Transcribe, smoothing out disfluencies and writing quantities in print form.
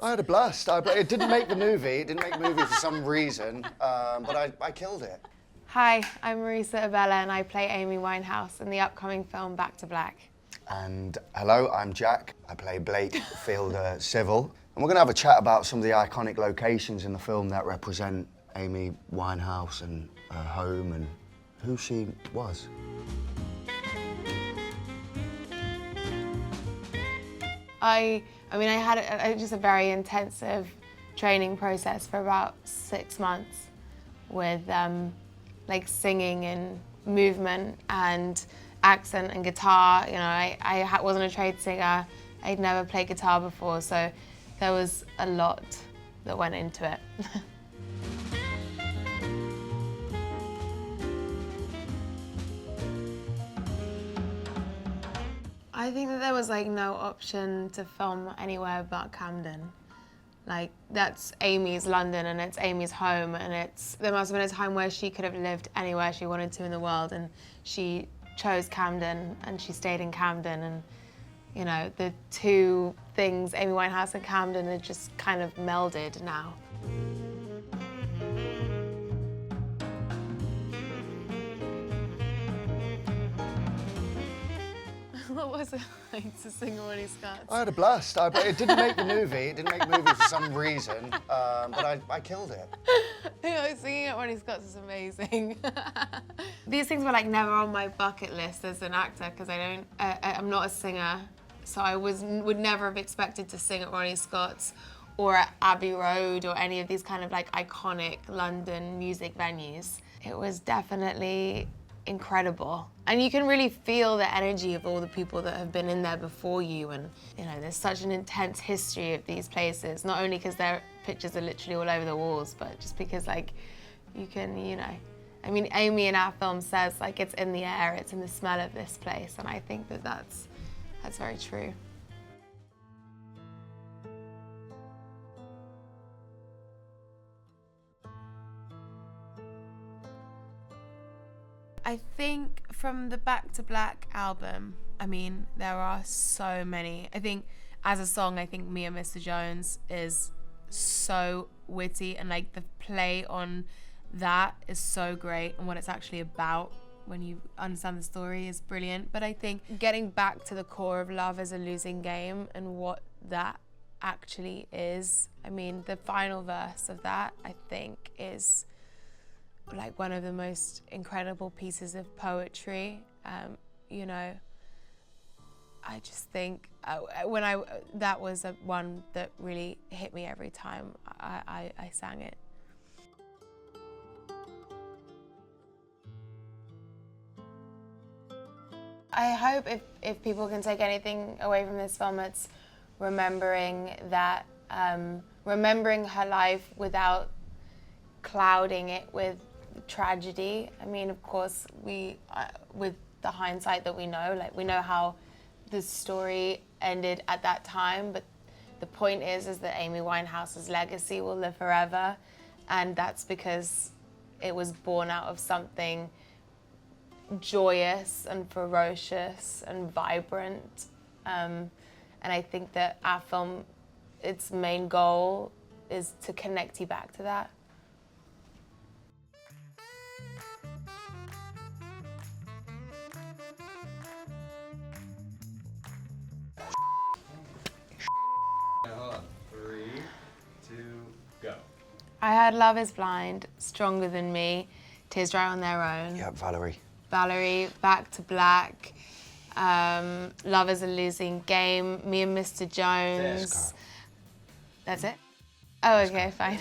I had a blast. It didn't make the movie. It didn't make the movie for some reason, but I killed it. Hi, I'm Marisa Abela and I play Amy Winehouse in the upcoming film Back to Black. And hello, I'm Jack. I play Blake Fielder Civil. And we're going to have a chat about some of the iconic locations in the film that represent Amy Winehouse and her home and who she was. I mean, I had just a very intensive training process for about 6 months with like singing and movement and accent and guitar. You know, I wasn't a trained singer. I'd never played guitar before, so there was a lot that went into it. I think that there was like no option to film anywhere but Camden. Like, that's Amy's London and it's Amy's home, and there must have been a time where she could have lived anywhere she wanted to in the world, and she chose Camden and she stayed in Camden, and you know, the two things, Amy Winehouse and Camden, are just kind of melded now. What was it like to sing Ronnie Scott's? I had a blast. It didn't make the movie. It didn't make the movie for some reason, but I killed it. You know, singing at Ronnie Scott's is amazing. These things were like never on my bucket list as an actor because I'm not a singer, so I would never have expected to sing at Ronnie Scott's or at Abbey Road or any of these kind of like iconic London music venues. It was definitely incredible. And you can really feel the energy of all the people that have been in there before you, and you know, there's such an intense history of these places, not only because their pictures are literally all over the walls, but just because like you can, you know, I mean, Amy in our film says like it's in the air, it's in the smell of this place, and I think that that's very true. I think from the Back to Black album, I mean, there are so many. I think as a song, I think Me and Mr. Jones is so witty, and like the play on that is so great, and what it's actually about when you understand the story is brilliant. But I think getting back to the core of Love is a Losing Game and what that actually is, I mean, the final verse of that, I think, is like one of the most incredible pieces of poetry. You know, I just think that was one that really hit me every time I sang it. I hope if people can take anything away from this film, it's remembering that, remembering her life without clouding it with tragedy. I mean, of course, we, with the hindsight that we know, like we know how the story ended at that time, but the point is that Amy Winehouse's legacy will live forever, and that's because it was born out of something joyous and ferocious and vibrant. And I think that our film, its main goal is to connect you back to that. Hold on. 3, 2, go. I had Love is Blind, Stronger Than Me, Tears Dry on Their Own. Yeah, Valerie. Valerie, Back to Black, Love is a Losing Game, Me and Mr. Jones. Yes, That's it? Oh, okay, fine.